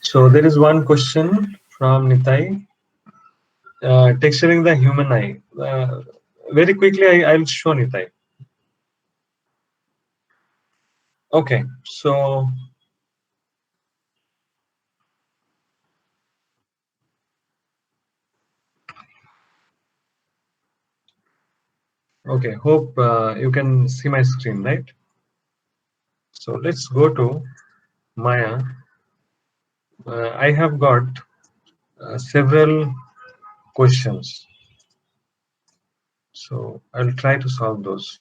So there is one question from Nitai. Texturing the human eye. Very quickly, I'll show Nitai. Okay, so okay, hope you can see my screen, right? So let's go to Maya. I have got several questions, so I'll try to solve those.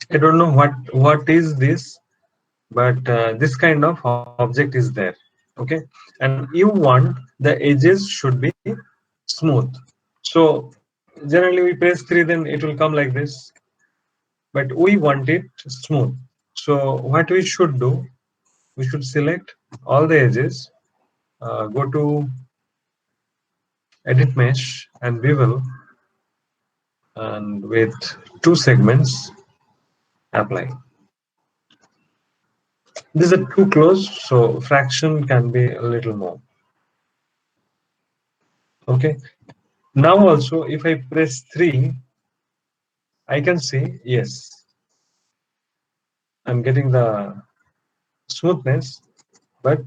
I don't know what is this, but this kind of object is there. Okay, and you want the edges should be smooth. So generally we press 3, then it will come like this, but we want it smooth. So what we should do, we should select all the edges, go to edit mesh and bevel, and with 2 segments apply. These are too close, so fraction can be a little more. Okay, now also if I press 3, I can see, yes, I'm getting the smoothness, but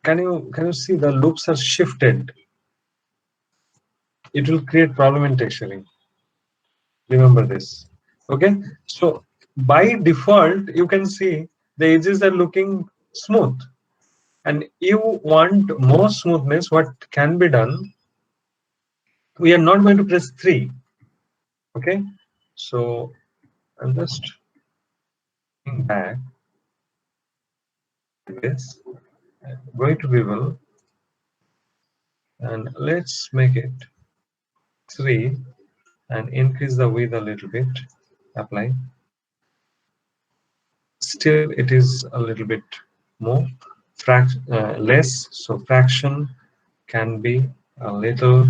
can you see the loops are shifted? It will create problem in texturing. Remember this. Okay, so by default you can see the edges are looking smooth, and you want more smoothness. What can be done? We are not going to press 3. Okay, so I'm just going back to this, going to bevel, and let's make it 3 and increase the width a little bit. Apply. Still it is a little bit more less, so fraction can be a little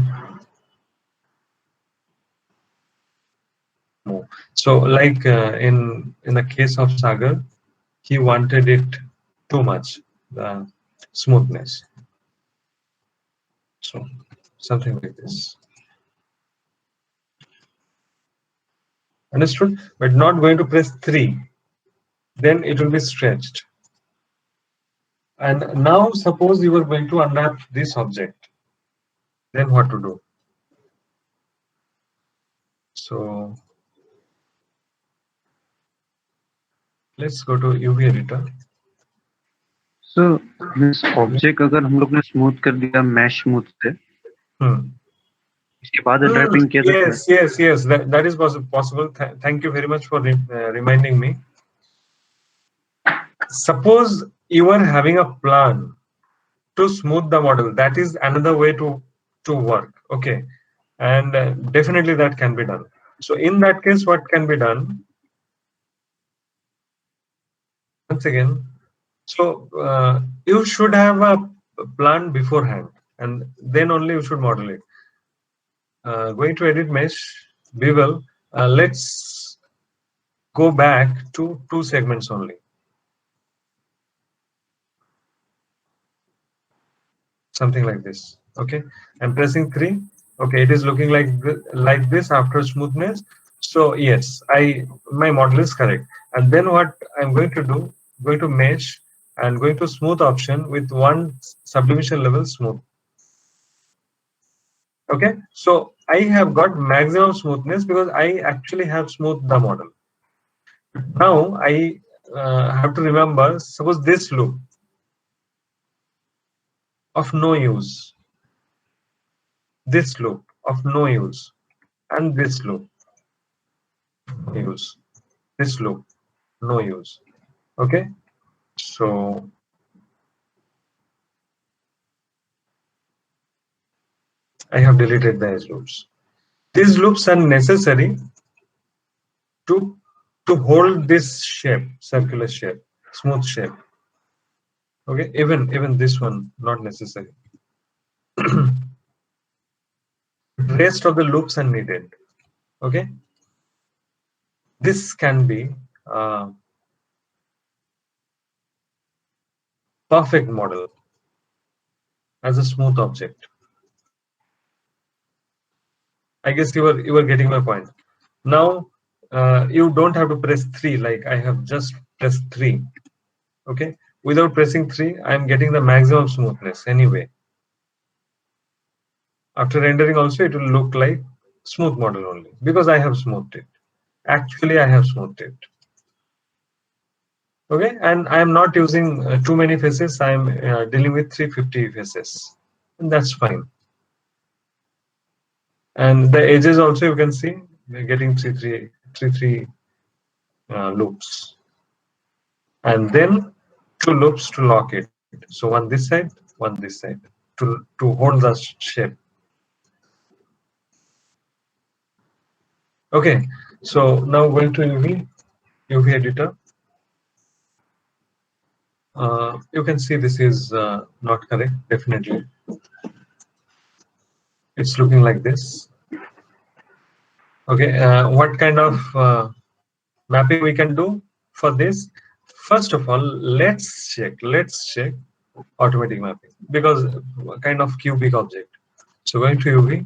more. So like in the case of Sagar, he wanted it too much, the smoothness. So something like this. Understood? But not going to press 3, then it will be stretched. And now suppose you are going to unwrap this object, then what to do? So let's go to UV editor. So this object अगर हम लोग ने smooth कर दिया mash smooth से, इसके बाद unwrapping किया जाता है? Yes, that is possible. Thank you very much for reminding me. Suppose you are having a plan to smooth the model, that is another way to work. Okay, and definitely that can be done. So in that case, what can be done? Once again, so you should have a plan beforehand, and then only you should model it. Going to edit mesh, bevel. Let's go back to 2 segments only. Something like this. Okay, I'm pressing 3. Okay, it is looking like this after smoothness. So yes, my model is correct. And then what I'm going to do, going to mesh and going to smooth option with 1 sublimation level smooth. Okay, so I have got maximum smoothness because I actually have smoothed the model. Now I have to remember, suppose this loop of no use, this loop of no use, and this loop use, this loop no use. Okay, so I have deleted the edge loops. These loops are necessary to to hold this shape, circular shape, smooth shape. Okay, even this one not necessary. Rest of the loops are needed. Okay, this can be a perfect model as a smooth object. I guess you were getting my point. Now you don't have to press 3 like I have just pressed 3. Okay, without pressing 3, I am getting the maximum smoothness anyway. After rendering also, it will look like smooth model only because I have smoothed it. Actually, I have smoothed it. Okay, and I am not using too many faces. I am dealing with 350 faces, and that's fine. And the edges also you can see we're getting 3 3 loops, and then 2 loops to lock it. So one this side, one this side to hold the shape. Okay, so now going to UV editor. You can see this is not correct. Definitely, it's looking like this. Okay, what kind of mapping we can do for this? First of all, let's check automatic mapping because kind of cubic object. So going to UV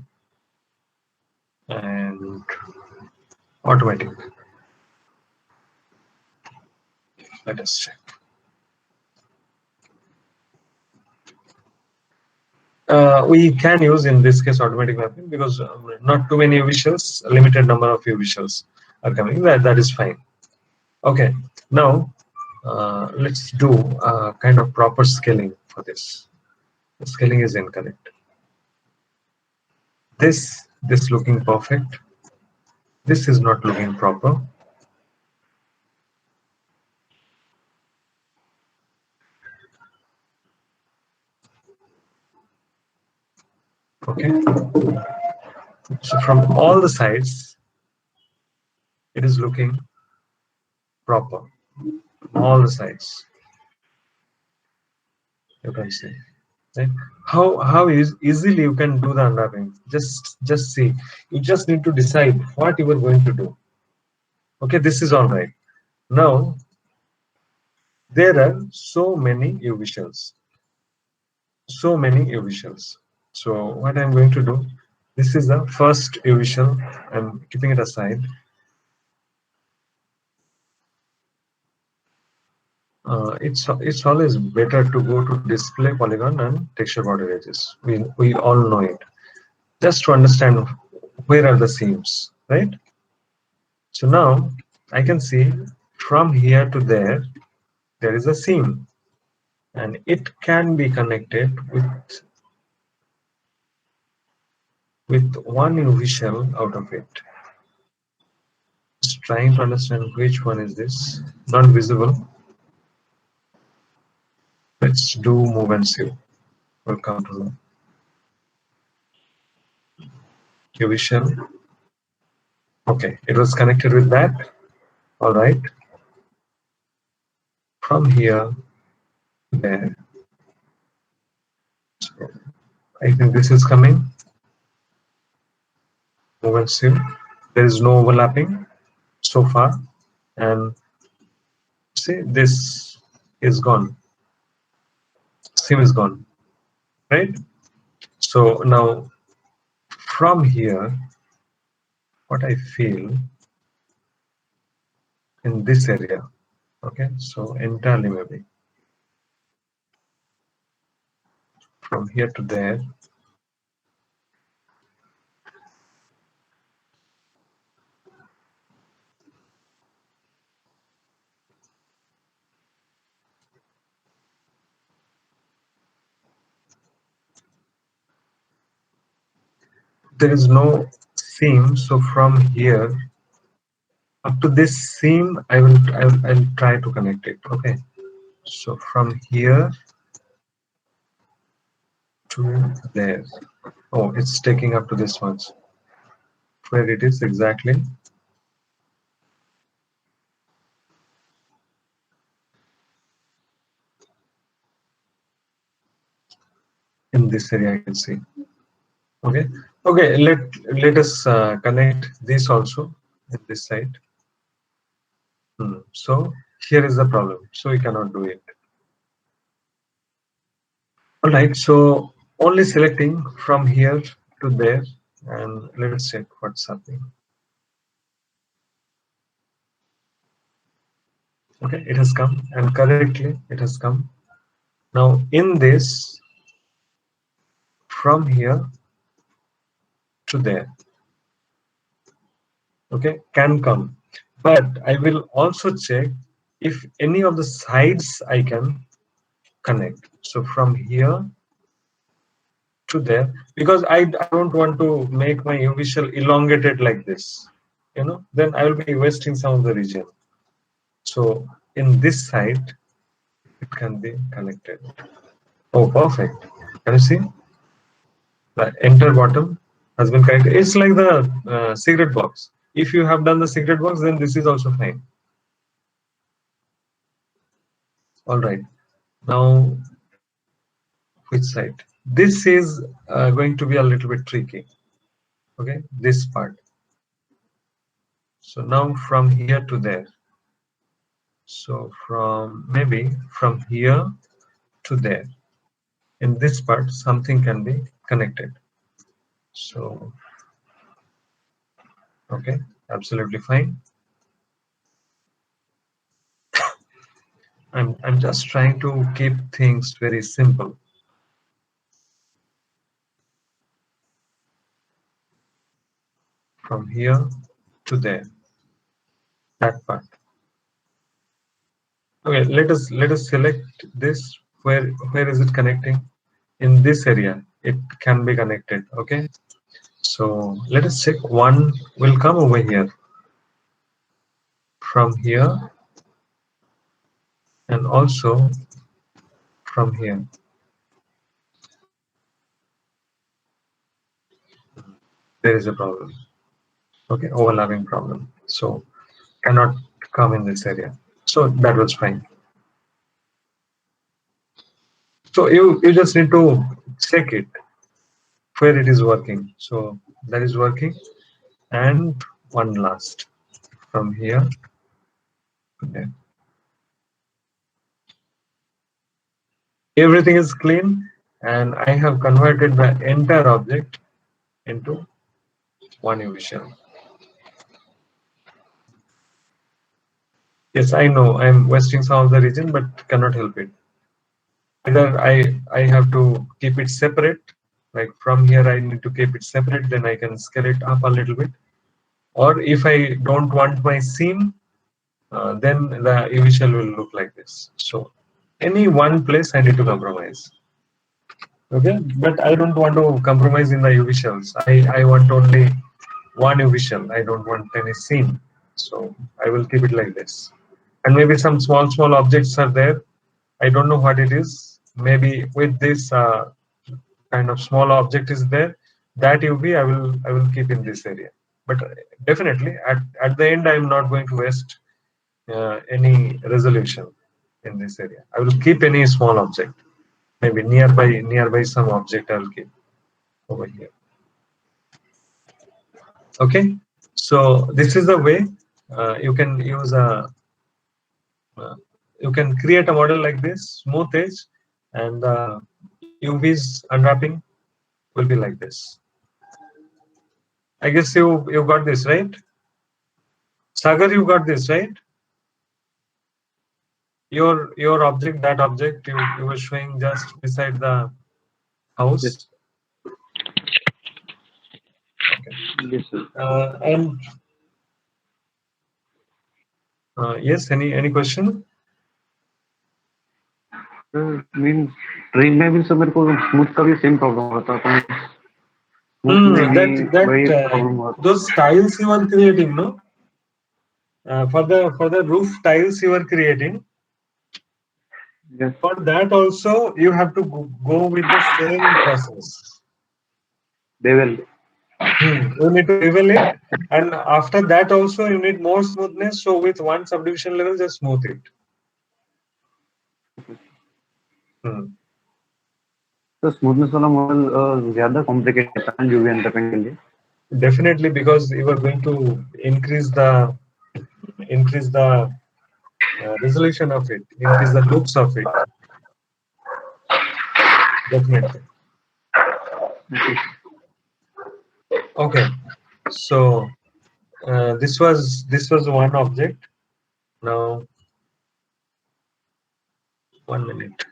and automatic. Let us check. We can use in this case automatic mapping because not too many UV shells, a limited number of UV shells are coming. That is fine. Okay, now let's do a kind of proper scaling for this. The scaling is incorrect. This looking perfect. This is not looking proper. Okay, so from all the sides, it is looking proper. All the sides, you can see. Right? How is easily you can do the unwrapping? Just see. You just need to decide what you are going to do. Okay, this is all right. Now there are so many UV shells. So many UV shells. So what I'm going to do, this is the first UV shell. I'm keeping it aside. It's always better to go to display polygon and texture border edges. We all know it. Just to understand where are the seams, right? So now I can see from here to there is a seam, and it can be connected with one UV shell out of it. Just trying to understand which one is this. Not visible. Let's do move and see. We'll come to know. UV shell. Okay, it was connected with that. All right. From here to there. So I think this is coming. Move and see. There is no overlapping so far, and see this is gone. Seam is gone, right? So now from here, what I feel in this area, okay, so entirely maybe from here to there, there is no seam. So from here up to this seam, I'll try to connect it. Okay, so from here to there. Oh, it's taking up to this much. Where it is exactly in this area, I can see. Okay, okay. Let us connect this also in this side. So here is the problem. So we cannot do it. All right. So only selecting from here to there, and let's check what's happening. Okay, it has come, and correctly it has come. Now in this, from here to there, okay, can come. But I will also check if any of the sides I can connect. So from here to there, because I don't want to make my UV shell elongated like this, then I will be wasting some of the region. So in this side, it can be connected. Oh, perfect. Can you see? The enter bottom has been connected. It's like the cigarette box. If you have done the cigarette box, then this is also fine. All right. Now, which side? This is going to be a little bit tricky. Okay, this part. So now from here to there. So from maybe from here to there. In this part, something can be connected. So, okay, absolutely fine. I'm just trying to keep things very simple. From here to there, that part. Okay, let us select this. Where is it connecting? In this area, it can be connected. Okay, so let us check. One will come over here. From here, and also from here. There is a problem. Okay, overlapping problem. So cannot come in this area. So that was fine. So you just need to check it where it is working. So that is working. And one last from here to there. Everything is clean, and I have converted the entire object into one UV shell. Yes, I know I'm wasting some of the region, but cannot help it. Either I have to keep it separate, like from here I need to keep it separate, then I can scale it up a little bit. Or if I don't want my seam, then the UV shell will look like this. So any one place I need to compromise. Okay, but I don't want to compromise in the UV shells. I want only one UV shell. I don't want any seam. So I will keep it like this. And maybe some small objects are there. I don't know what it is. Maybe with this kind of small object is there, that UV I will keep in this area. But definitely at the end I am not going to waste any resolution in this area. I will keep any small object. Maybe nearby some object I will keep over here. Okay, so this is the way you can use a you can create a model like this, smooth edge, and UV's unwrapping will be like this. I guess you got this right, Sagar. You got this right. Your object, that object you were showing just beside the Yes, house. Okay. yes, sir. And yes, any question? Mean train में भी sir मेरे को smooth का भी same problem हुआ था, तो smooth में भी वही प्रॉब्लम हुआ था. Those tiles you are creating, no? For the roof tiles you are creating. Yes, For that also, you have to go with the same process. they will. You need to level it, and after that also you need more smoothness. So with one subdivision level, just smooth it. Hmm. तो smoothness वाला model ज्यादा complicate रहता है UV अंडरपेंट के लिए. Definitely, because you are going to increase the resolution of it, increase the looks of it. Definitely. Okay. So this was one object. Now 1 minute.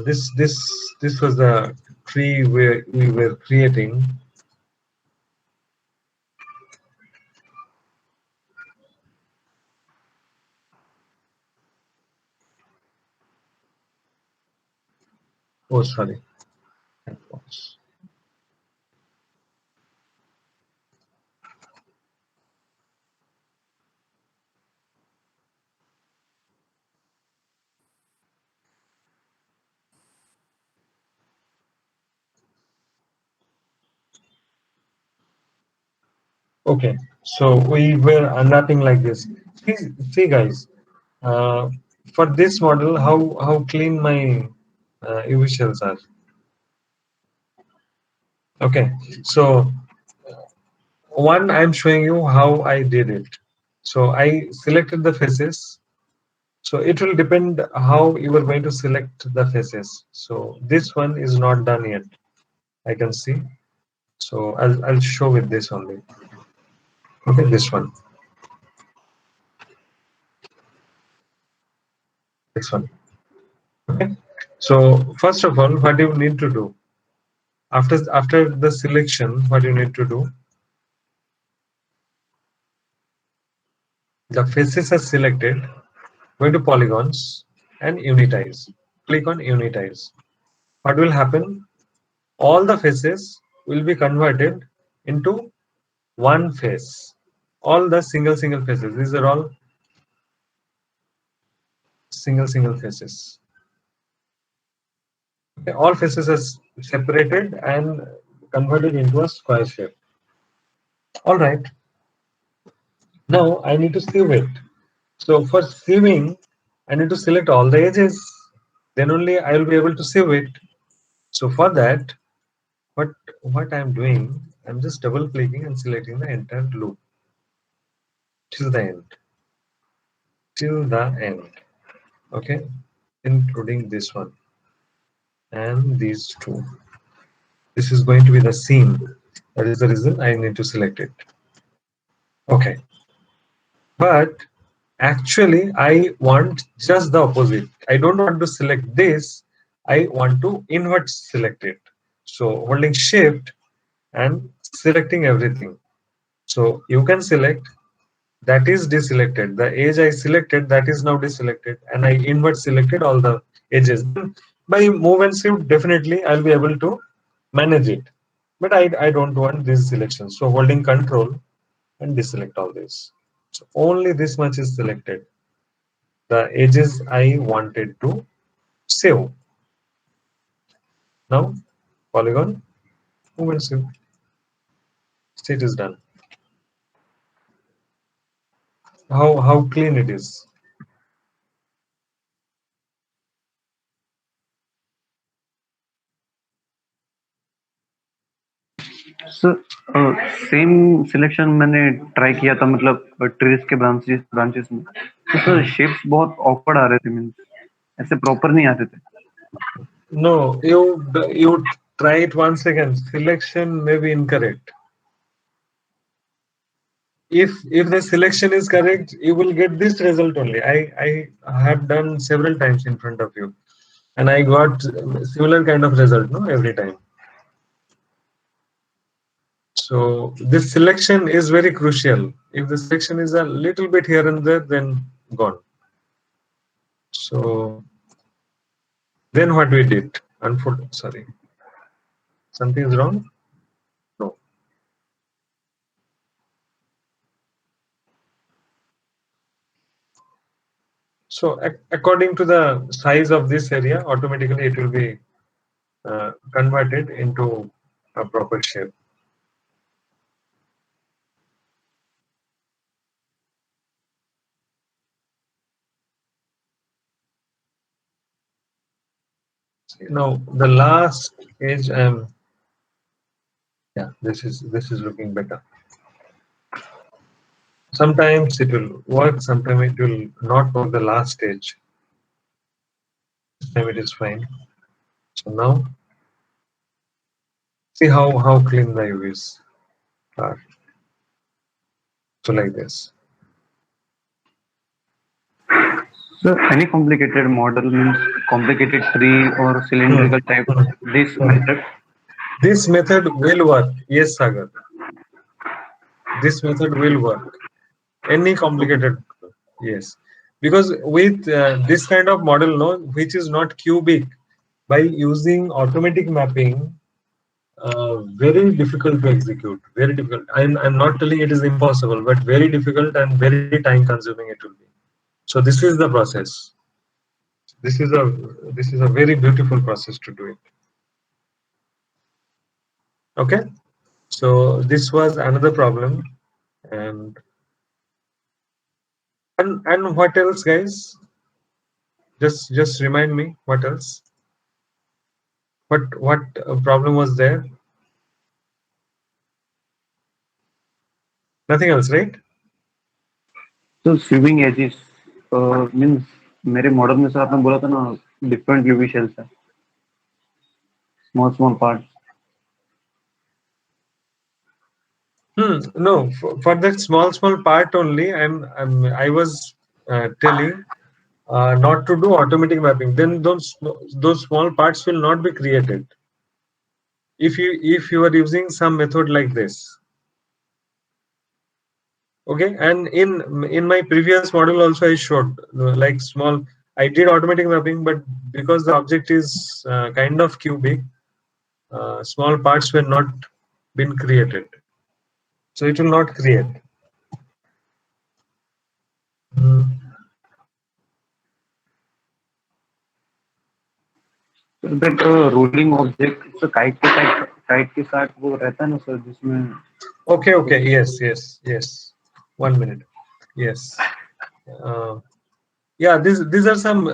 This was the tree where we were creating. Oh, sorry. Okay, so we were unwrapping like this. See, see guys, uh, for this model, how clean my UV shells are. Okay, so one I'm showing you how I did it. So I selected the faces. So it will depend how you are going to select the faces. So this one is not done yet. I can see. So I'll show with this only. Okay, this one, this one. Okay. So first of all, what you need to do after the selection, what you need to do, the faces are selected, go to polygons and unitize. Click on unitize. What will happen? All the faces will be converted into one face. All the single faces. These are all single faces. Okay, all faces are separated and converted into a square shape. All right. Now I need to sieve it. So for sieving, I need to select all the edges. Then only I will be able to sieve it. So for that, what what I'm doing, I'm just double clicking and selecting the entire loop till the end. Till the end. Okay, including this one and these two. This is going to be the seam. That is the reason I need to select it. Okay, but actually I want just the opposite. I don't want to select this. I want to invert select it. So holding shift and selecting everything. So you can select, that is deselected. The edge I selected, that is now deselected, and I invert selected all the edges. Then by move and shift, definitely I'll be able to manage it. But I don't want these selections. So holding control and deselect all this. So only this much is selected. The edges I wanted to save. Now polygon, move and shift. State is done. How clean it is. Sir same selection मैंने try किया था मतलब trees के branches में, तो sir shapes बहुत awkward आ रहे थे, मीन्स ऐसे प्रॉपर नहीं आते थे. No, you try it once again. Selection may be incorrect. If the selection is correct, you will get this result only. I have done several times in front of you, and I got similar kind of result, no, every time. So this selection is very crucial. If the selection is a little bit here and there, then gone. So then what we did? Unfortunately, sorry, something is wrong. No. So according to the size of this area, automatically it will be converted into a proper shape. Now the last page, yeah, this is looking better. Sometimes it will work, sometimes it will not work. The last stage, this time it is fine. So now see how clean the UVs are. So like this. So any complicated model means complicated tree or Hmm. cylindrical type. Hmm. This Hmm. method. This method will work. Yes, Sagar. This method will work. Any Okay. complicated model. Yes. Because with this kind of model, no, which is not cubic, by using automatic mapping, very difficult to execute. Very difficult. I'm not telling it is impossible, but very difficult and very time consuming it will be. So this is the process. This is a this is a very beautiful process to do it. Okay. So this was another problem, and and what else, guys? Just remind me what else? What problem was there? Nothing else, right? So swimming edges means मेरे model में से आपने बोला था ना different UV shells है small small part. No, for that small part only. I was telling not to do automatic mapping. Then those small parts will not be created. If you are using some method like this, okay. And in my previous model also I showed like small. I did automatic mapping, but because the object is kind of cubic, small parts were not been created, so it will not create. Mm. That rolling object kite के साथ वो रहता है ना sir जिसमें Okay. Yes. 1 minute. Yes. Uh, yeah, these are some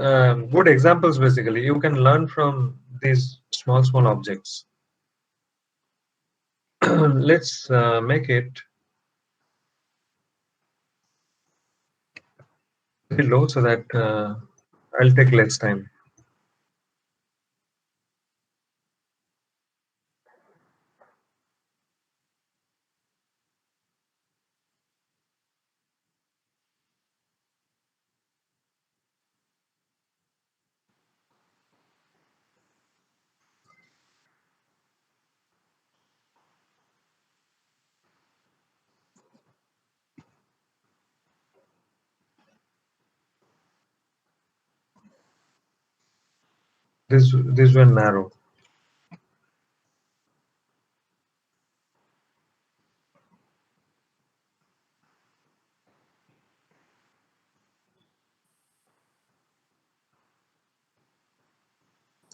good examples. Basically, you can learn from these small objects. Let's make it very low so that I'll take less time. These were narrow,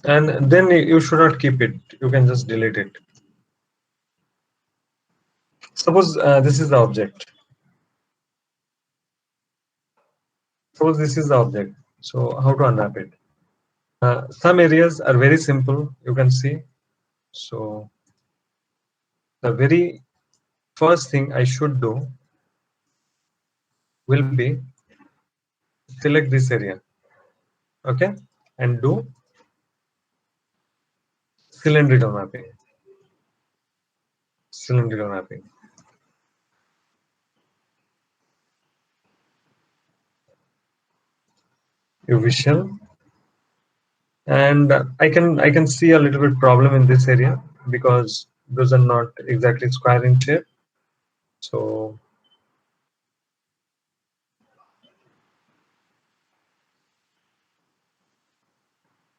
and then you should not keep it. You can just delete it. Suppose this is the object. Suppose this is the object. So how to unwrap it? Some areas are very simple. You can see. So the very first thing I should do will be select this area, okay, and do cylindrical mapping. Cylindrical mapping. UV shell, and I can see a little bit problem in this area because those are not exactly square in shape. So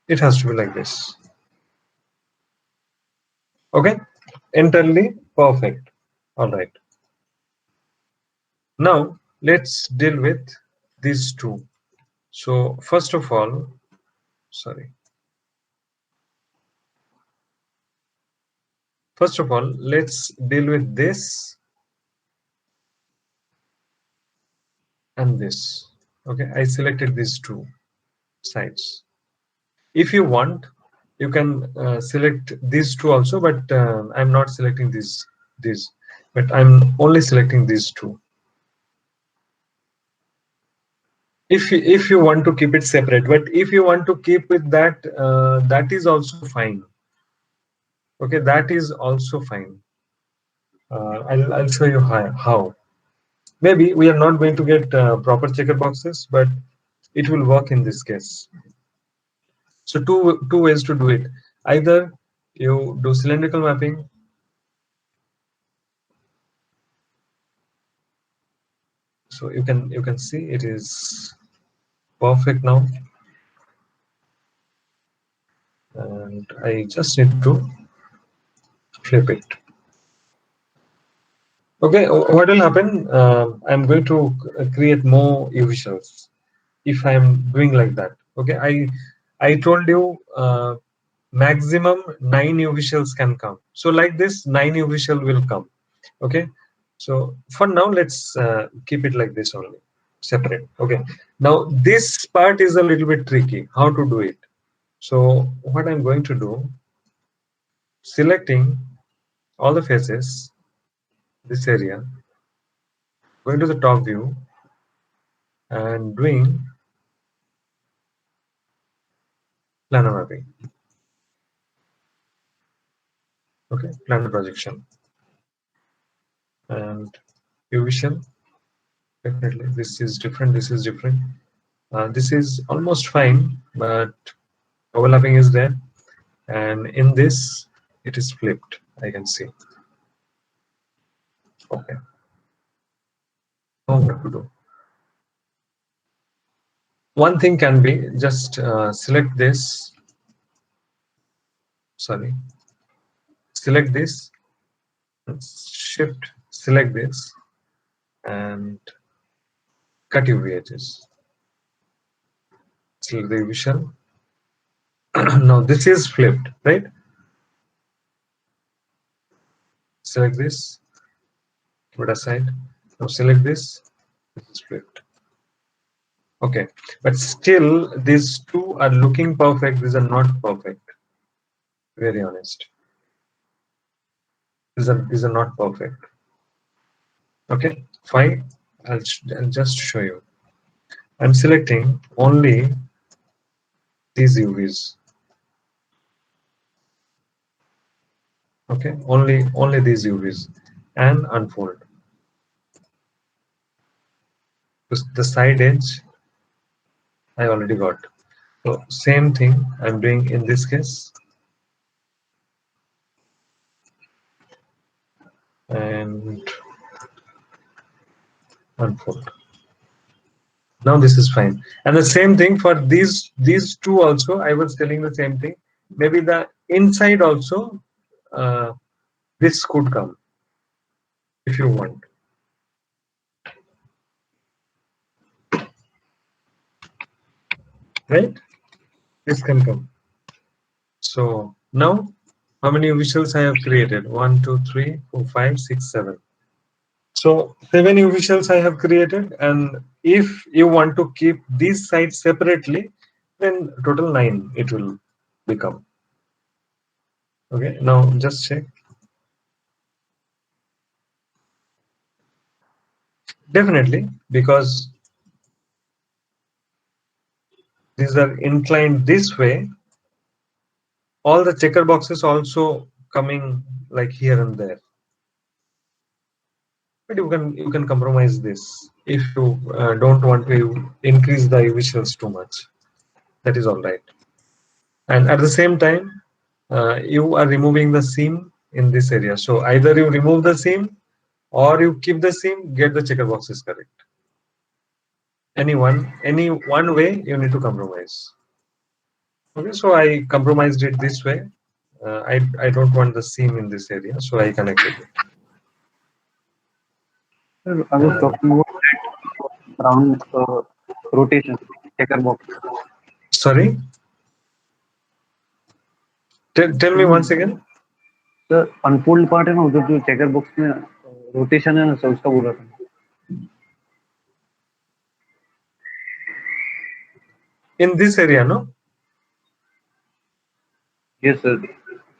it has to be like this. Okay, entirely perfect. All right. Now let's deal with these two. So first of all, sorry, first of all, let's deal with this and this. Okay, I selected these two sides. If you want, you can select these two also, but I'm not selecting these, but I'm only selecting these two. If you want to keep it separate, but if you want to keep with that, that is also fine. Okay, that is also fine. I'll show you how. Maybe we are not going to get proper checker boxes, but it will work in this case. So two ways to do it. Either you do cylindrical mapping. So you can see it is perfect now, and I just need to flip it. Okay, what will happen? I'm going to create more UV shells if I'm doing like that. Okay, I told you maximum 9 UV shells can come. So like this, 9 UV shell will come. Okay, so for now let's keep it like this only, separate. Okay, now this part is a little bit tricky. How to do it? So what I'm going to do, selecting all the faces, this area, going to the top view and doing planar mapping. Okay, planar projection and UV shell. Definitely, this is different. This is different. This is almost fine, but overlapping is there, and in this it is flipped. I can see. Okay, now what to do? One thing can be just select this. Sorry, select this. Shift. Select this and cut UV edges. Select the UV shell. Now this is flipped, right? Select this. Put aside. Now select this. This is flipped. Okay, but still these two are looking perfect. These are not perfect. Very honest. These are not perfect. Okay, fine. I'll just show you. I'm selecting only these UVs. Okay, only these UVs, and unfold. The side edge I already got. So same thing I'm doing in this case, and unfold. Now this is fine, and the same thing for these two also. I was telling the same thing. Maybe the inside also, uh, this could come if you want, right? This can come. So now, how many visuals I have created? 1, 2, 3, 4, 5, 6, 7. So 7 visuals I have created, and if you want to keep these sides separately, then total 9 it will become. Okay, now just check. Definitely, because these are inclined this way, all the checker boxes also coming like here and there. But you can compromise this if you don't want to increase the visuals too much. That is all right. And at the same time, you are removing the seam in this area. So either you remove the seam or you keep the seam, get the checker boxes correct. Any one way you need to compromise. Okay, so I compromised it this way. I don't want the seam in this area, so I connected it. Sir, I was And talking about round rotation. Checker box. Sorry, tell me once again. Sir unfold part है ना उधर, जो checker box में rotation है ना sir, उसका बोल रहा था। In this area, no? ये सर,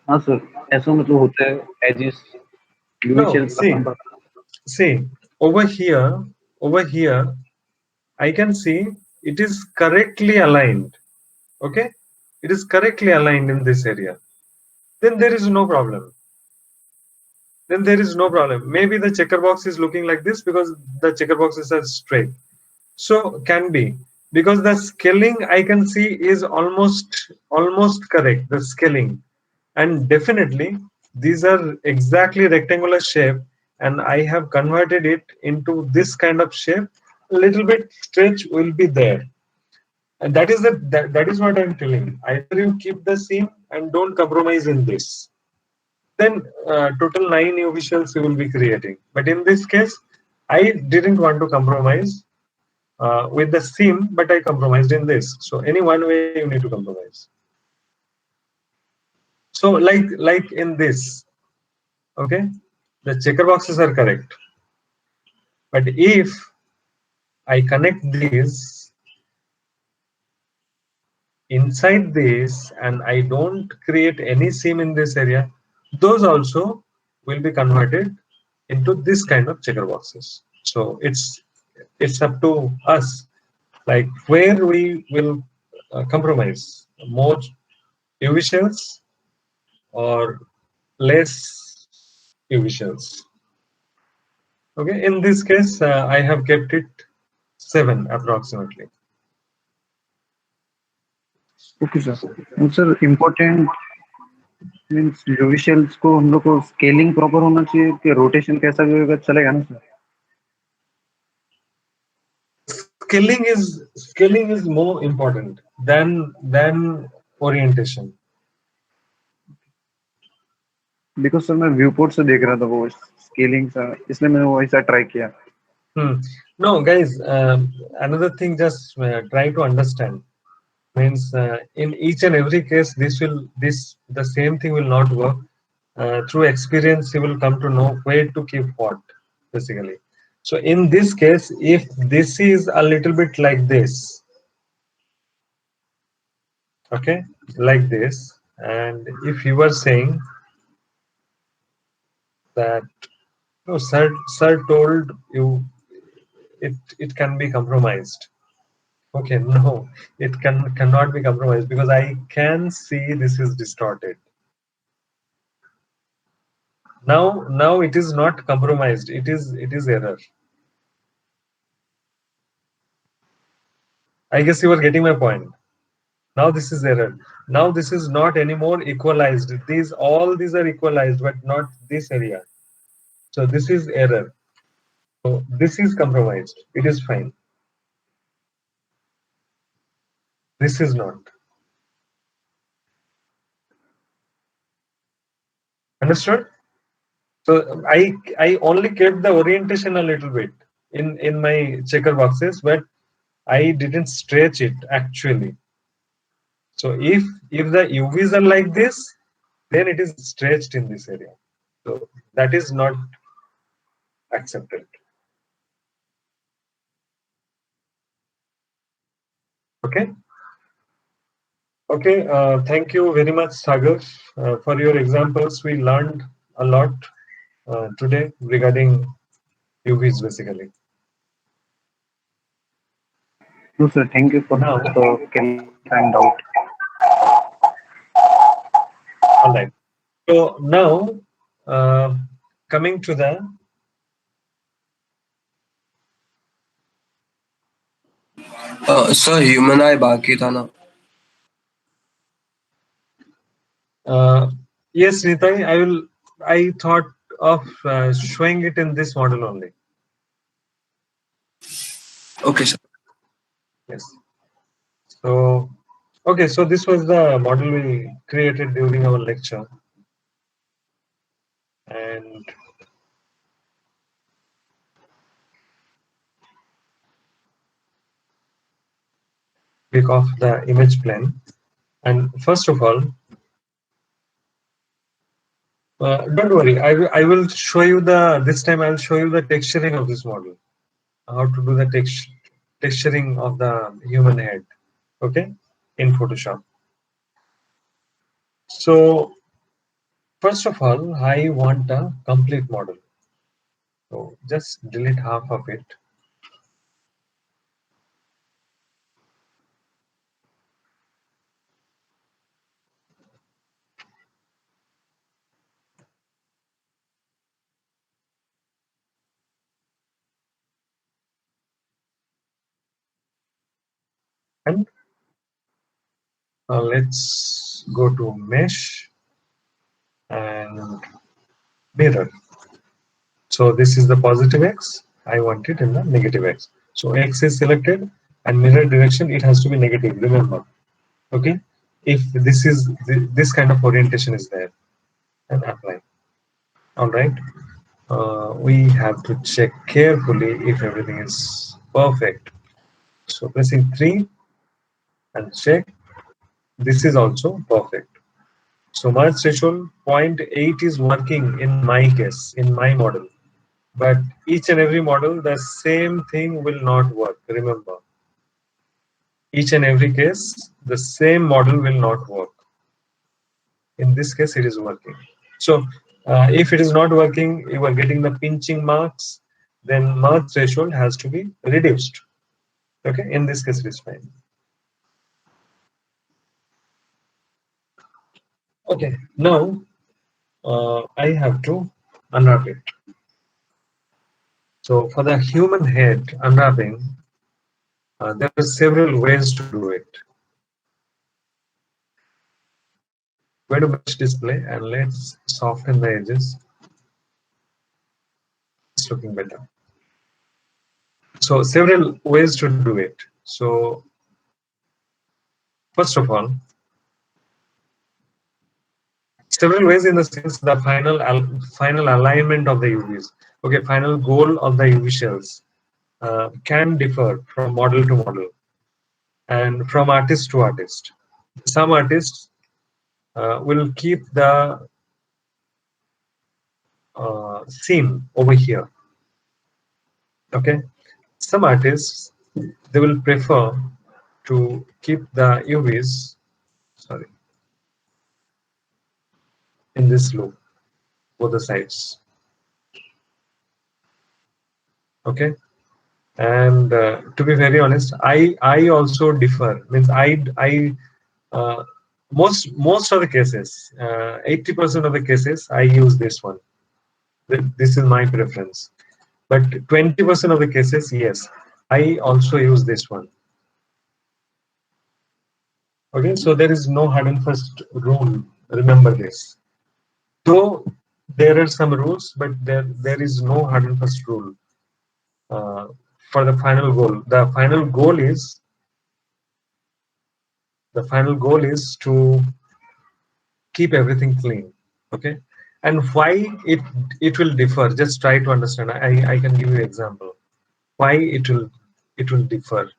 हाँ सर, ऐसा मतलब होता है एजिस यूवी No, शेल करना see, पड़ता see, over here, over here, I can see it is correctly aligned. Okay, it is correctly aligned in this area. Then there is no problem. Then there is no problem. Maybe the checker box is looking like this because the checker boxes are straight. So can be because the scaling I can see is almost correct. The scaling, and definitely these are exactly rectangular shape, and I have converted it into this kind of shape. A little bit stretch will be there, and that is what I'm telling. Either you keep the same and don't compromise in this, then total 9 visuals you will be creating. But in this case, I didn't want to compromise with the seam, but I compromised in this. So any one way you need to compromise. So like in this, okay, the checker boxes are correct. But if I connect these inside this and I don't create any seam in this area, those also will be converted into this kind of checker boxes. So it's up to us, like where we will compromise more UV shells or less UV shells. Okay, in this case, I have kept it 7 approximately. है। Okay sir. Sir important means UV shells को हम लोग को scaling proper होना चाहिए कि rotation कैसा भी होगा चलेगा ना sir? Scaling is more important than orientation. Because sir मैं व्यू पोर्ट से देख रहा था वो स्केलिंग सा, इसलिए मैंने वो ऐसा ट्राई किया। No, guys, another thing, just try to understand. Means in each and every case, this the same thing will not work. Through experience, you will come to know where to keep what, basically. So in this case, if this is a little bit like this, okay, like this, and if you were saying that, no, sir told you it can be compromised. Okay, no, it cannot be compromised because I can see this is distorted. Now it is not compromised. It is error. I guess you are getting my point. Now this is error. Now this is not anymore equalized. All these are equalized, but not this area. So this is error. So this is compromised. It is fine. This is not. Understood? So I only kept the orientation a little bit in my checker boxes, but I didn't stretch it actually. So if the UVs are like this, then it is stretched in this area. So that is not accepted. Okay. Okay. Thank you very much, Sagar, for your examples. We learned a lot today regarding UVs, basically. No sir, thank you for Now, clarifying doubt. all right. So now, uh, coming to the sir human eye बाकी था ना। yes, Nitai, I will. I thought of showing it in this model only. Okay sir. Yes. So, okay. So this was the model we created during our lecture, and click off the image plane. And first of all, don't worry, I will show you this time I'll show you the texturing of this model, how to do the texturing of the human head, okay, in Photoshop. So first of all, I want a complete model. So just delete half of it. And let's go to mesh and mirror. So this is the positive X. I want it in the negative X. So X is selected and mirror direction, it has to be negative, remember. Okay. If this kind of orientation is there, and apply. All right. We have to check carefully if everything is perfect. So pressing 3 and check. This is also perfect. So merge threshold 0.8 is working in my case, in my model. But each and every model, the same thing will not work. Remember, each and every case, the same model will not work. In this case, it is working. So if it is not working, you are getting the pinching marks, then merge threshold has to be reduced. Okay, in this case, it is fine. Okay, now I have to unwrap it. So for the human head unwrapping, there are several ways to do it. Go to mesh display and let's soften the edges. It's looking better. So several ways to do it. So first of all, several ways in the sense the final alignment of the UVs. Okay, final goal of the UV shells can differ from model to model and from artist to artist. Some artists will keep the seam over here. Okay, some artists they will prefer to keep the UVs, sorry, in this loop, both the sides. Okay, and to be very honest, I also differ. Means I uh, most of the cases, 80% of the cases, I use this one. This is my preference. But 20% of the cases, yes, I also use this one. Okay, so there is no hard and fast rule. Remember this. Though there are some rules, but there is no hard and fast rule uh, for the final goal. The final goal is to keep everything clean. Okay, and why it will differ. Just try to understand. I can give you example. Why it will differ.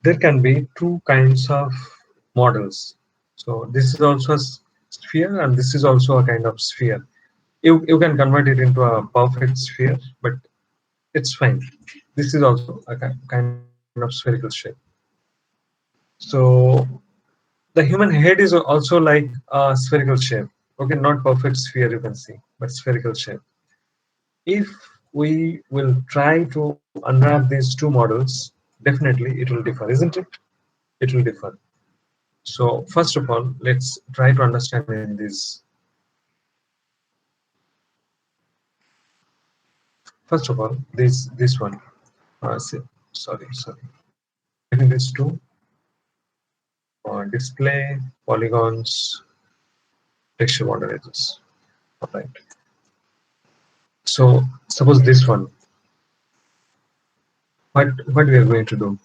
There can be two kinds of models. So this is also a sphere, and this is also a kind of sphere. You can convert it into a perfect sphere, but it's fine. This is also a kind of spherical shape. So the human head is also like a spherical shape. Okay, not perfect sphere you can see, but spherical shape. If we will try to unwrap these two models, definitely it will differ, isn't it? It will differ. So first of all, let's try to understand in this. First of all, this one. Sorry. Getting this to display polygons, texture border edges. All right. So suppose this one. What we are going to do?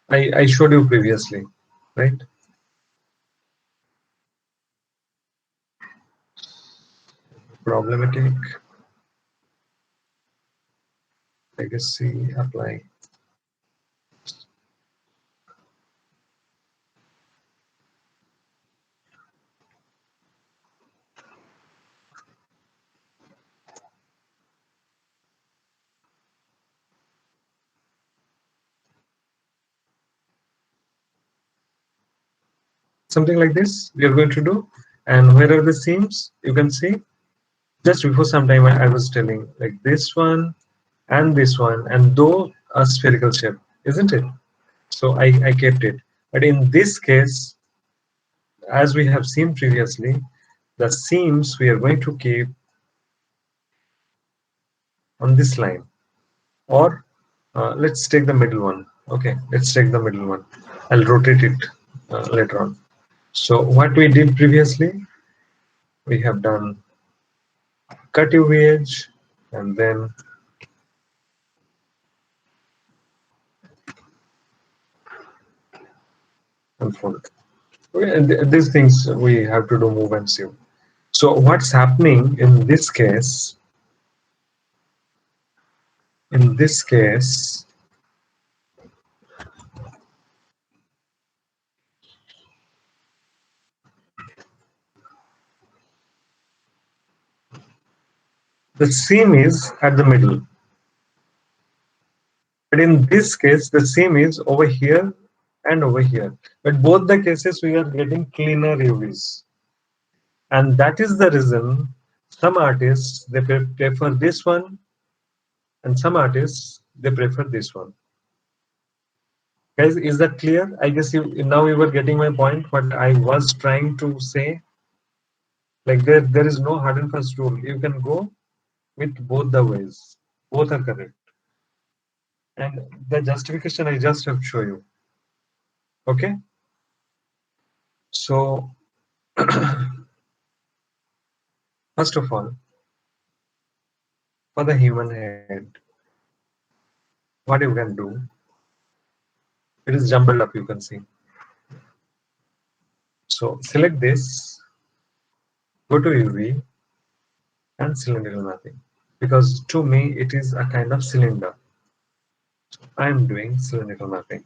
I showed you previously, right? Problematic, legacy, apply. Something like this we are going to do. And where are the seams? You can see just before some time I was telling like this one, and though a spherical shape, isn't it? So I kept it. But in this case, as we have seen previously, the seams we are going to keep on this line, or let's take the middle one. Okay, let's take the middle one. I'll rotate it later on. So what we did previously, we have done cut UV edge and then unfold. Okay, and these things we have to do move and sieve. So what's happening in this case? In this case, the seam is at the middle. But in this case, the seam is over here and over here. But both the cases we are getting cleaner UVs. And that is the reason some artists they prefer this one, and some artists they prefer this one. Guys, is that clear? I guess you now you were getting my point. What I was trying to say, like there is no hard and fast rule. You can go with both the ways. Both are correct. And the justification I just have to show you. Okay. So first of all, for the human head, what you can do, it is jumbled up, you can see. So select this, go to UV and cylindrical mapping, because to me it is a kind of cylinder. I am doing cylindrical mapping.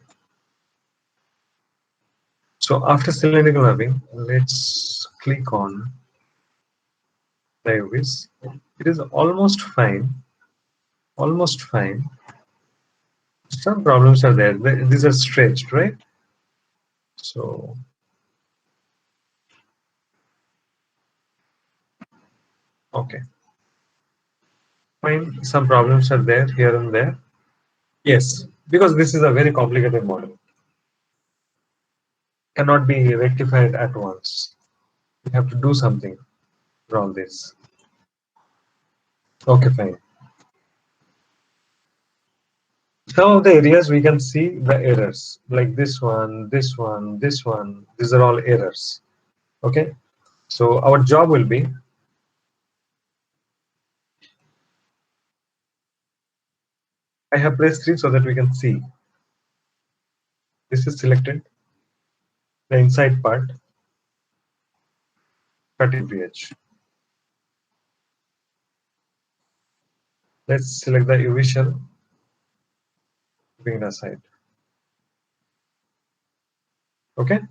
So after cylindrical mapping, let's click on the UVs. It is almost fine, almost fine. Some problems are there. These are stretched, right? So okay, fine. Some problems are there here and there. Yes, because this is a very complicated model. Cannot be rectified at once. We have to do something around this. Okay, fine. Some of the areas we can see the errors, like this one, this one, this one. These are all errors. Okay, so our job will be I have pressed 3 so that we can see. This is selected, the inside part, cutting pH. Let's select the UV shell, bring it aside. Okay,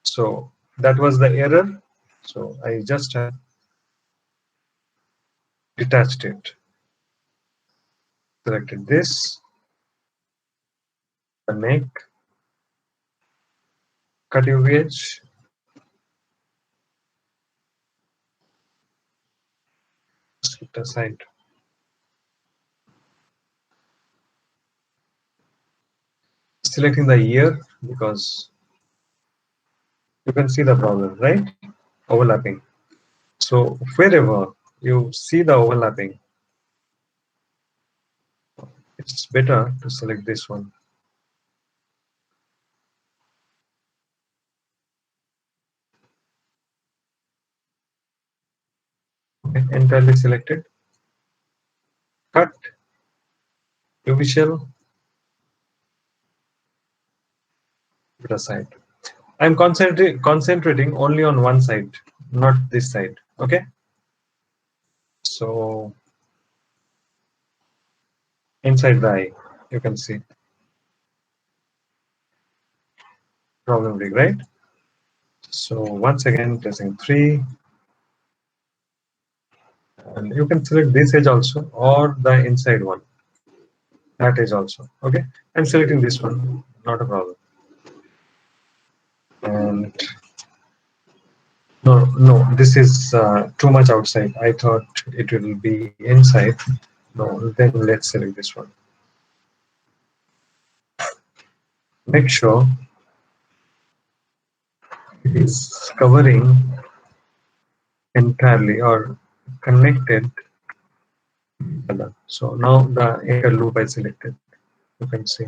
so that was the error. So I just have detached it. Selected this, the neck, cut UV edge, keep it aside. Selecting the ear because You can see the problem, right? Overlapping. So wherever you see the overlapping, it's better to select this one. Okay, entirely selected. Cut, UV shell, put aside. I'm concentrating only on one side, not this side. Okay. So inside the eye, you can see problem rig, right? So once again, pressing 3, and you can select this edge also or the inside one, that edge also. Okay, I'm selecting this one, not a problem. And no, no, this is too much outside. I thought it will be inside. No, then let's select this one. Make sure it is covering entirely or connected together. So now the entire loop I selected. You can see.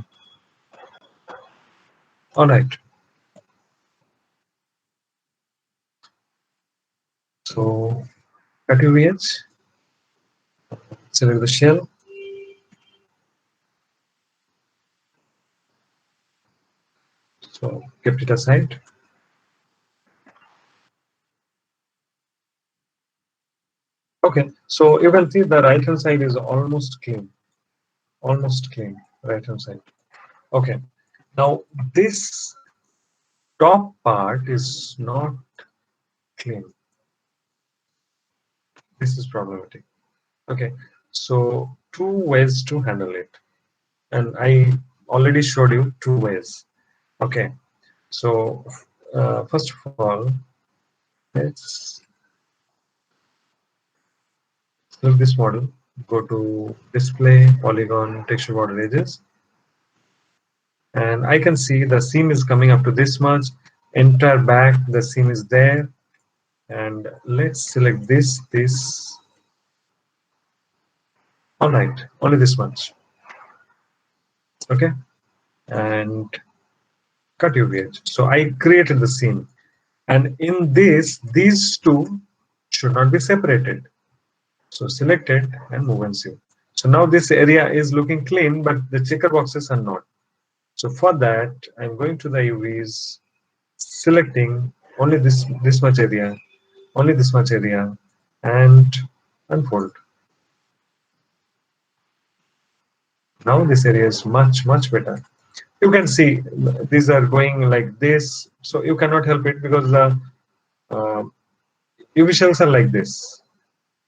All right. So cut UVH, select the shell. So kept it aside. Okay. So you can see the right hand side is almost clean. Almost clean. Right hand side. Okay. Now this top part is not clean. This is problematic. Okay. So two ways to handle it. And I already showed you two ways. Okay. So first of all, let's select this model. Go to display, polygon, texture border edges. And I can see the seam is coming up to this much. Entire back, the seam is there. And let's select this. All right, only this much. Okay. And cut UVH. So I created the seam. And in this, these two should not be separated. So select it and move and see. So now this area is looking clean, but the checker boxes are not. So for that, I'm going to the UVs, selecting only this much area, only this much area, and unfold. Now this area is much better. You can see these are going like this, so you cannot help it because the uh, UV shells are like this.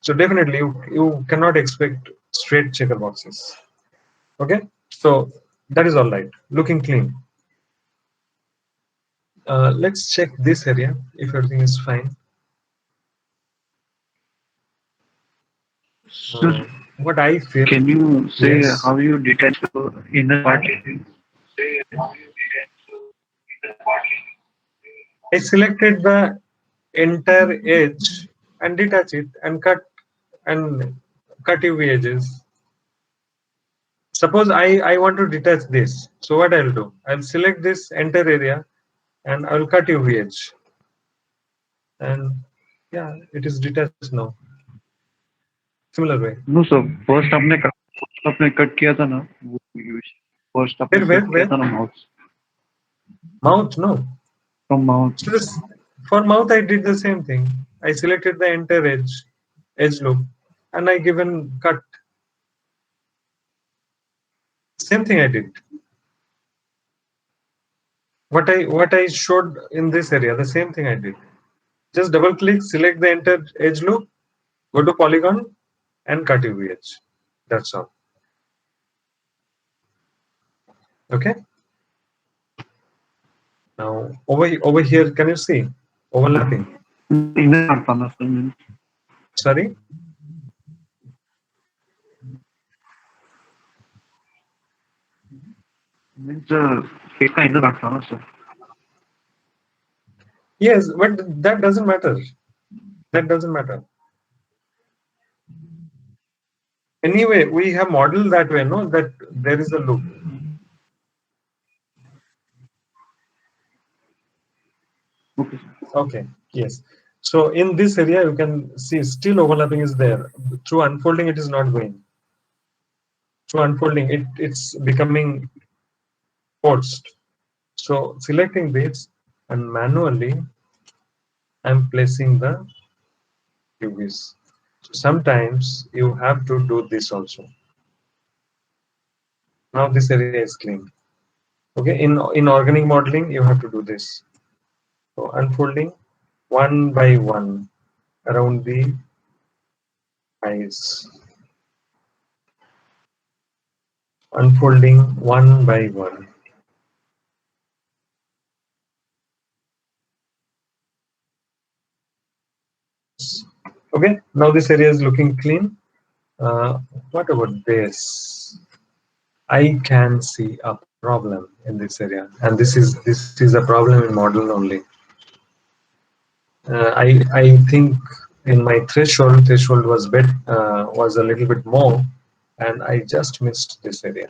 So definitely you cannot expect straight checker boxes. Okay, so that is all right, looking clean. Let's check this area if everything is fine. Sir, What I feel, can you say yes, how you detach the inner part? I selected the entire edge and detach it and and cut UV edges. Suppose I want to detach this. So what I'll do? I'll select this entire area and I'll cut UV edge. And yeah, it is detached now. Similar way. No sir, first आपने cut किया था ना वो, first आपने cut किया Where? था ना mouth, Mouth, no. From mouth. So this for mouth I did the same thing. I selected the entire edge loop, and I given cut. Same thing I did. What I showed in this area, the same thing I did. Just double click, select the entire edge loop, go to polygon, and cut UV edge. That's all. Okay. Now over here, can you see overlapping? Inner part था ना sir, Sorry. Means face का inner part था ना sir. Yes, but that doesn't matter. That doesn't matter. Anyway, we have modeled that way, no, that there is a loop. Okay, sir. Okay, yes. So in this area, you can see still overlapping is there. Through unfolding, it is not going. Through unfolding, it's becoming forced. So selecting this and manually, I'm placing the UVs. So sometimes you have to do this also. Now this area is clean. Okay, in organic modeling, you have to do this. So unfolding one by one around the eyes, unfolding one by one. Okay, now this area is looking clean. What about this? I can see a problem in this area, and this is a problem in model only. I think in my threshold was a little bit more, and I just missed this area.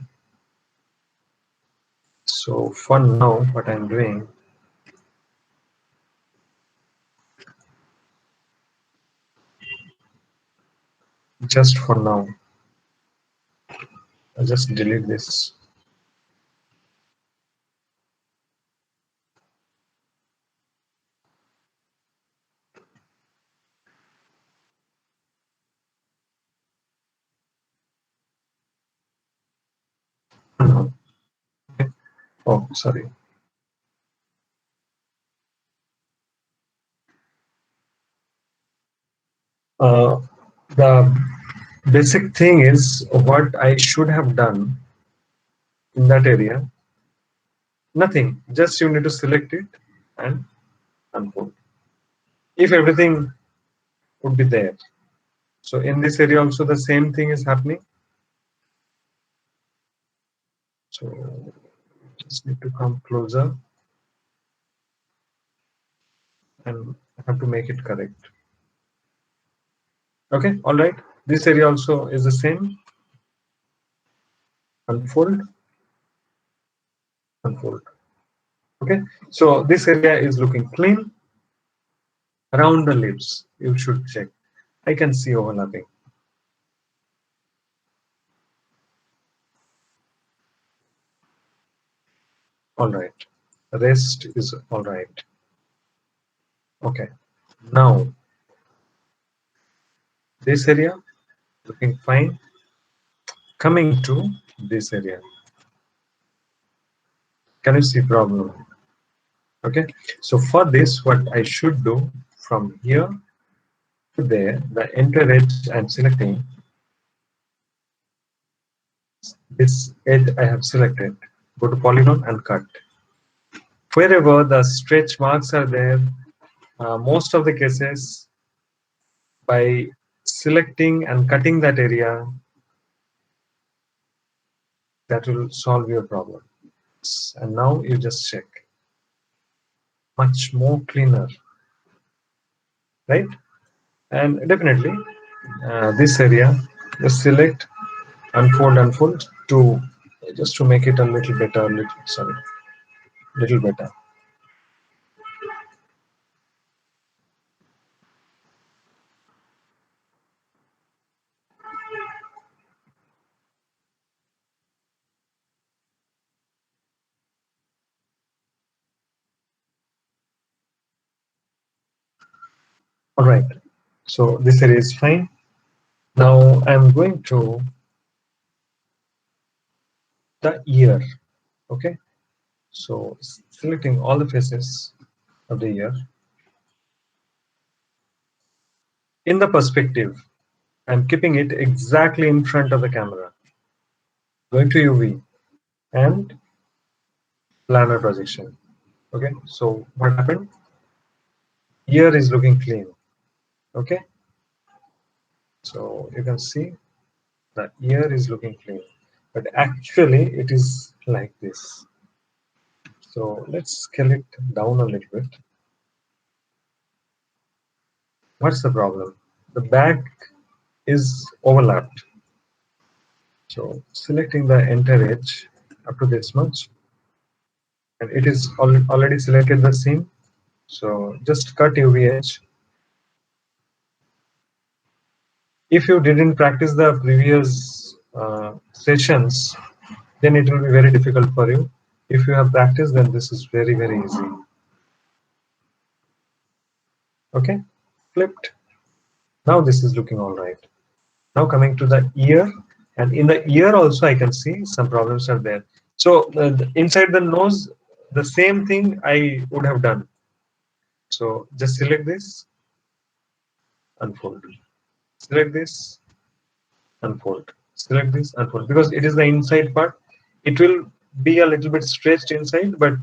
So for now, what I'm doing, just for now, I'll just delete this. Oh, sorry. Uh, the basic thing is what I should have done in that area. Nothing. Just you need to select it and unfold. If everything would be there. So in this area also the same thing is happening. So just need to come closer and have to make it correct. Okay, all right. This area also is the same. Unfold, unfold. Okay, so this area is looking clean. Around the lips, you should check. I can see overlapping. All right. Rest is all right. Okay. Now this area looking fine. Coming to this area. Can you see problem? Okay. So for this, what I should do from here to there, the enter edge I'm selecting. This edge I have selected. Go to polygon and cut. Wherever the stretch marks are there, most of the cases by selecting and cutting that area, that will solve your problem. And now you just check. Much more cleaner, right? And definitely this area, just select, unfold to just to make it a little better, little better. All right. So this area is fine. Now I'm going to the ear. Okay. So selecting all the faces of the ear. In the perspective, I'm keeping it exactly in front of the camera. Going to UV and planar projection. Okay. So what happened? Ear is looking clean. Okay. So you can see the ear is looking clean, but actually it is like this. So let's scale it down a little bit. What's the problem? The back is overlapped. So selecting the entire edge up to this much, and it is already selected the seam. So just cut UV edge. If you didn't practice the previous sessions, then it will be very difficult for you. If you have practiced, then this is very easy. Okay, flipped. Now this is looking all right. Now coming to the ear, and in the ear also I can see some problems are there. So inside the nose, the same thing I would have done. So just select this, unfold. Select this, unfold. Select this, unfold. Because it is the inside part, it will be a little bit stretched inside, but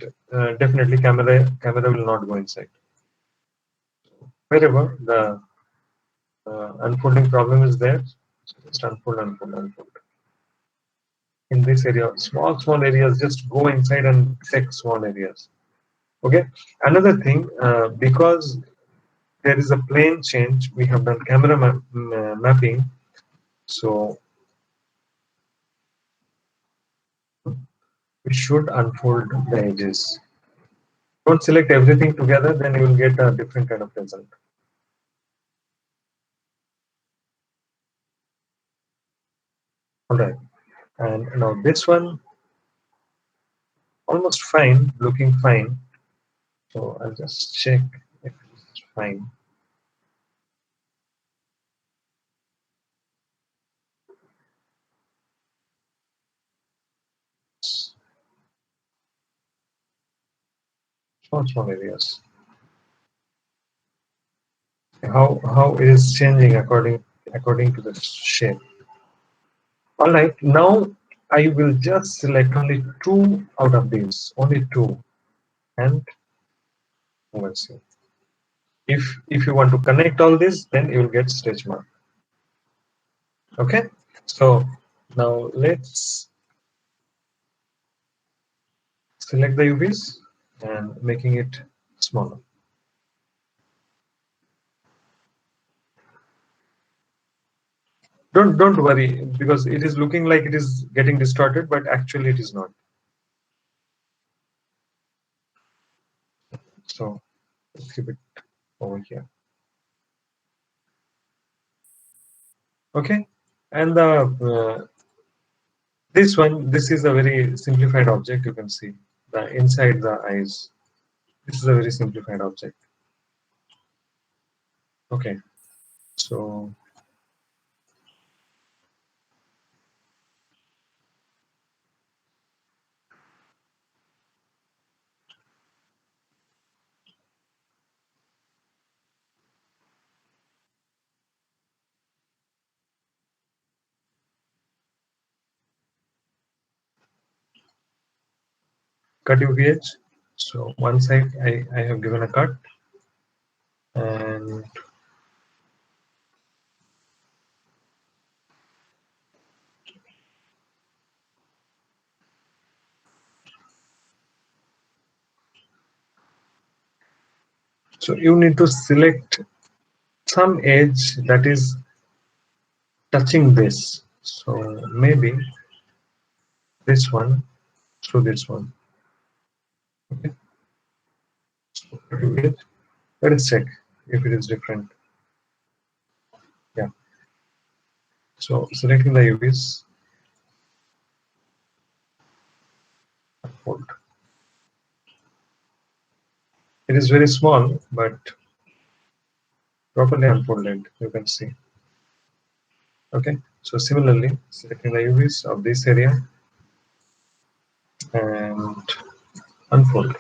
definitely camera will not go inside. Wherever the unfolding problem is there, so just unfold, unfold, unfold. In this area, small areas, just go inside and check small areas. Okay. Another thing, because there is a plane change, we have done camera mapping. So we should unfold the edges. Don't select everything together, then you will get a different kind of result. All right. And now this one, almost fine, looking fine. So I'll just check if it's fine. Small areas. How it is changing according to the shape. All right, now I will just select only two out of these, only two, and let's see. If you want to connect all this, then you will get stretch mark. Okay, so now let's select the UVs and making it smaller. Don't worry, because it is looking like it is getting distorted, but actually it is not. So let's keep it over here. Okay, and this is a very simplified object. You can see the inside the eyes. This is a very simplified object. Okay, so cut UVH. So one side I have given a cut, and so you need to select some edge that is touching this. So maybe this one through this one. Okay, so let us check if it is different. Yeah. So selecting the UVs, fold. It is very small, but properly unfolded, you can see. Okay, so similarly, selecting the UVs of this area and unfold.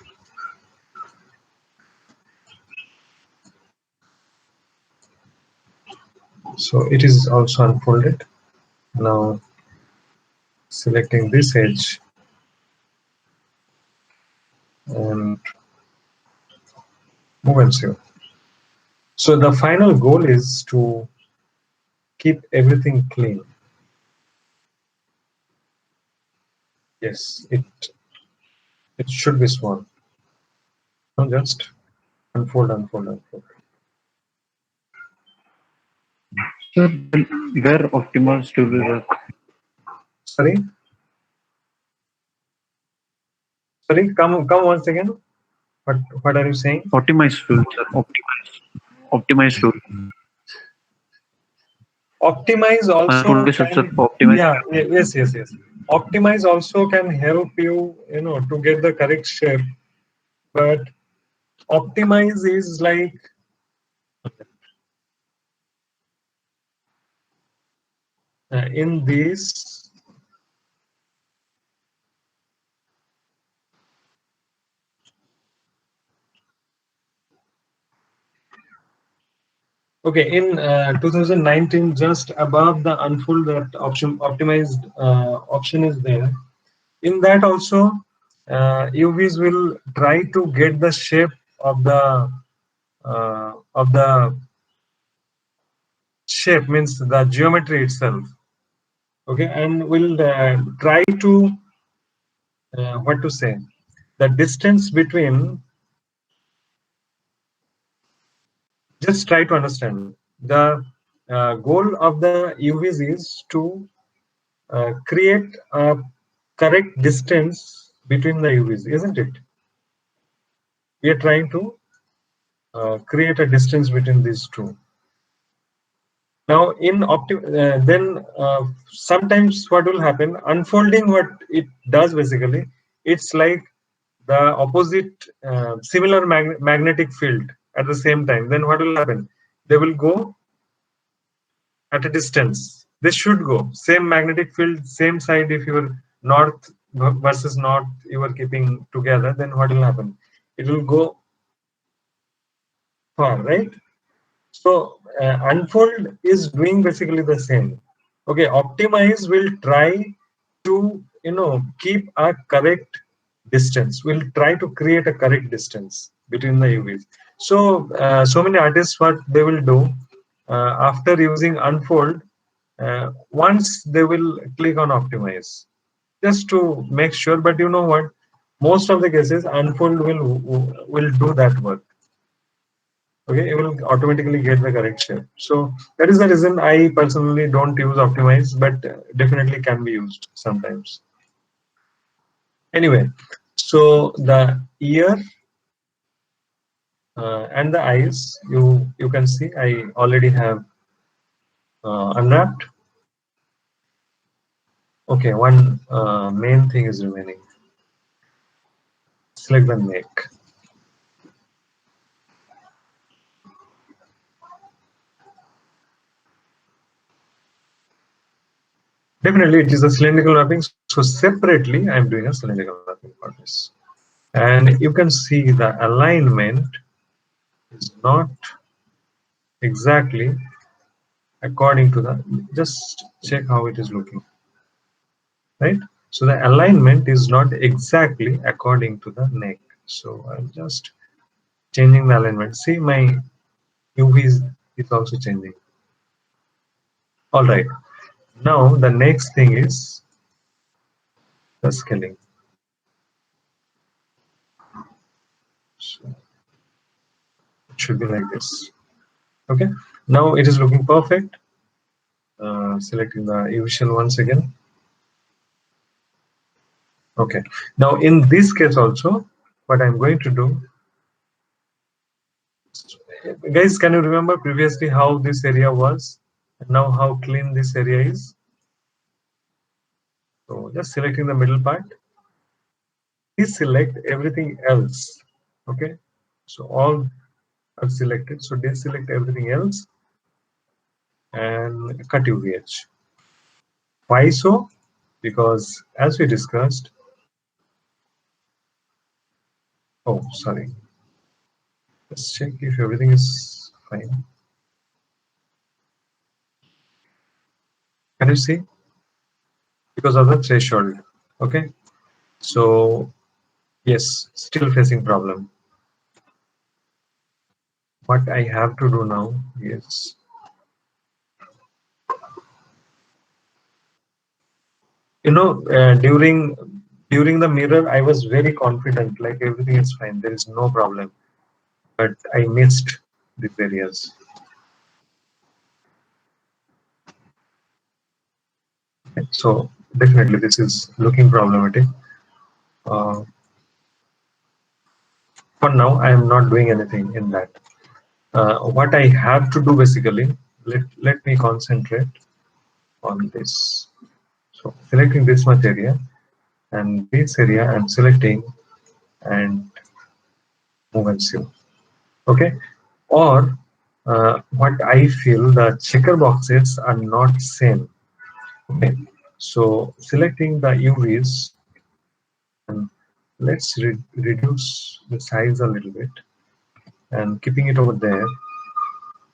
So it is also unfolded. Now selecting this edge and move and save. So the final goal is to keep everything clean. Yes, it should be small. Now just unfold, unfold, unfold. Sir, where optimals to be work? Sorry, sorry, come once again. What are you saying? Optimize tool, sir. Optimize tool. Optimize Unfold also के सब can, sir optimize yeah, tool. yes. Optimize also can help you, to get the correct shape. But optimize is like, in this. Okay, in 2019, just above the unfold, that option optimized option is there. In that also, UVs will try to get the shape of the shape, means the geometry itself. Okay, and will try to, what to say, the distance between, just try to understand the goal of the UVs is to create a correct distance between the UVs, isn't it? We are trying to create a distance between these two. Now, then sometimes what will happen? Unfolding, what it does basically, it's like the opposite, similar magnetic field at the same time. Then what will happen? They will go at a distance. They should go same magnetic field, same side. If you are north versus north, you are keeping together, then what will happen? It will go far, right? So unfold is doing basically the same. Okay, optimize will try to, keep a correct distance. Will try to create a correct distance between the UVs. So so many artists, what they will do after using unfold, once they will click on optimize just to make sure. But you know what? Most of the cases, unfold will do that work. Okay, it will automatically get the correct shape. So that is the reason I personally don't use optimize, but definitely can be used sometimes. Anyway, so the ear and the eyes, you can see I already have unwrapped. Okay, one main thing is remaining. Select the neck. Definitely it is a cylindrical wrapping, so separately I am doing a cylindrical wrapping for this. And you can see the alignment is not exactly according to the, just check how it is looking, right? So the alignment is not exactly according to the neck. So I'm just changing the alignment. See, my UV is also changing. All right, now the next thing is the scaling. So it should be like this. Okay, now it is looking perfect. Selecting the usual once again. Okay, now in this case also, what I'm going to do, guys, can you remember previously how this area was and now how clean this area is? So just selecting the middle part, deselect everything else. Okay, so all are selected, so deselect everything else and cut UVH. Why so? Because as we discussed, oh sorry, let's check if everything is fine. Can you see? Because of the threshold. Okay, so yes, still facing problem. What I have to do now is, during the mirror I was very confident, like everything is fine, there is no problem, but I missed these areas. So definitely this is looking problematic. Uh, for now, I am not doing anything in that. What I have to do basically, let me concentrate on this. So selecting this much area and this area I'm selecting and move and see. Okay. Or what I feel the checker boxes are not same. Okay. So selecting the UVs and let's reduce the size a little bit and keeping it over there.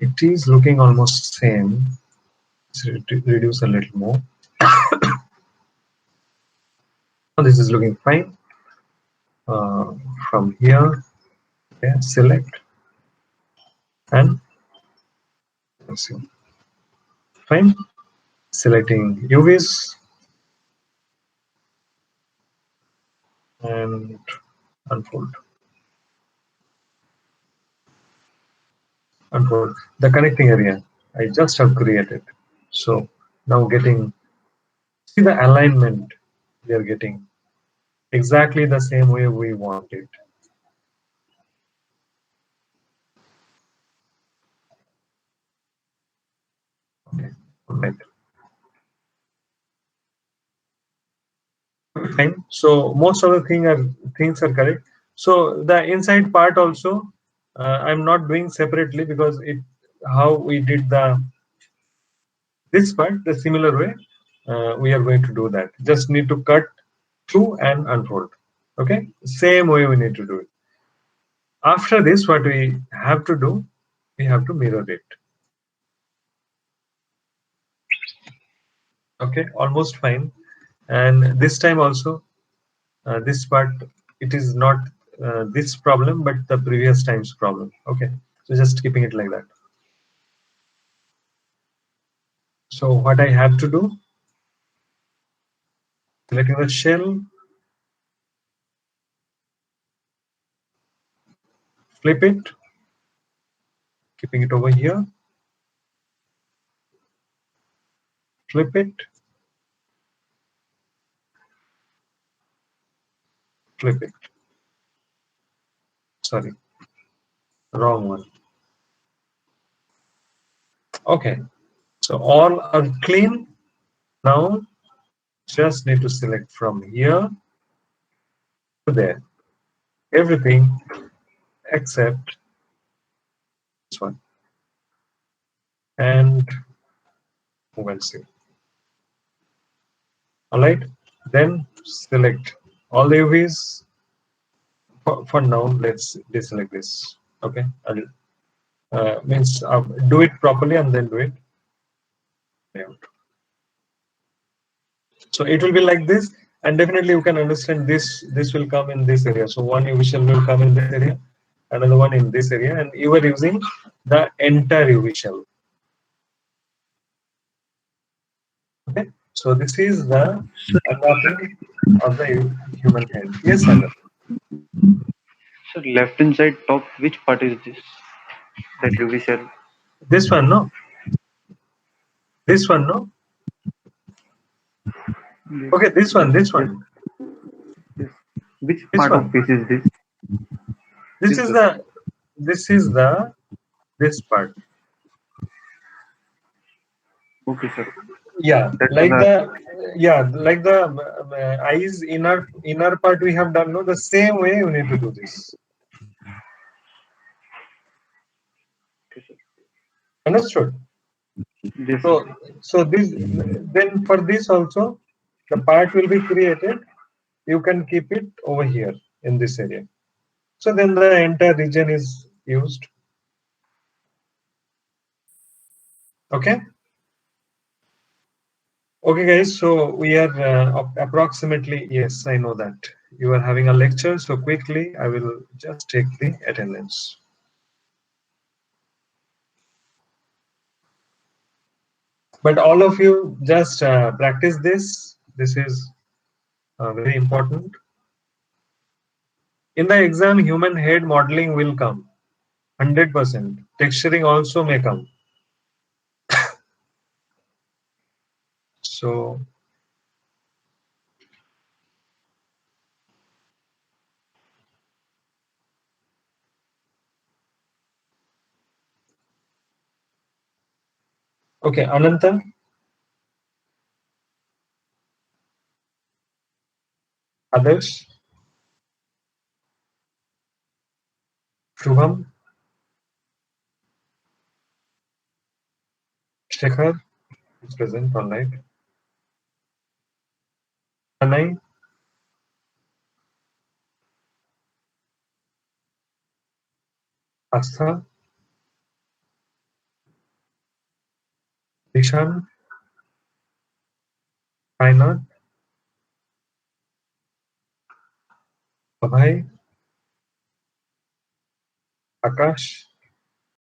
It is looking almost same. Let's reduce a little more. Now this is looking fine. Uh, from here, okay, select and let's see. Fine. Selecting UVs and unfold. Unfold. The connecting area I just have created. So now getting, see the alignment we are getting exactly the same way we want it. Okay. Right. Fine. So most of the things are correct. So the inside part also I'm not doing separately because it how we did the this part the similar way we are going to do that. Just need to cut through and unfold. Okay, same way we need to do it. After this, what we have to do, we have to mirror it. Okay, almost fine. And this time also, this part it is not this problem, but the previous time's problem. Okay, so just keeping it like that. So what I have to do, selecting the shell, flip it, keeping it over here, flip it, flip it. Sorry, wrong one. Okay, so all are clean. Now just need to select from here to there. Everything except this one. And move and see. Alright. Then select all the UVs. For now, let's deselect this. Okay. Means do it properly and then do it layout. So it will be like this, and definitely you can understand this. This will come in this area. So one UV shell will come in this area, another one in this area, and you are using the entire UV shell. Okay. So this is the anatomy of the human head. Yes, Sagar. So left hand side top, which part is this? That UV cell. This one, no. This one, no. Yes. Okay, this one, this Yes. one, Yes. Which this part of one. face is this? This Yes, is sir. the, this is the, this part. Okay, sir. Yeah, That's like the the, yeah, like the eyes inner part we have done. No, the same way you need to do this. okay, sir. Understood? Yes, sir. So this, then for this also, the part will be created. You can keep it over here in this area. So then the entire region is used. Okay. Okay, guys. So we are approximately, yes, I know that you are having a lecture. So quickly, I will just take the attendance. But all of you just practice this. This is very important. In the exam, human head modeling will come 100%. Texturing also may come. So Okay, Ananta, Adarsh, Shubham, Shekhar is present online, Pranay, Astha, Dishan, Kainat, Abhay, Akash,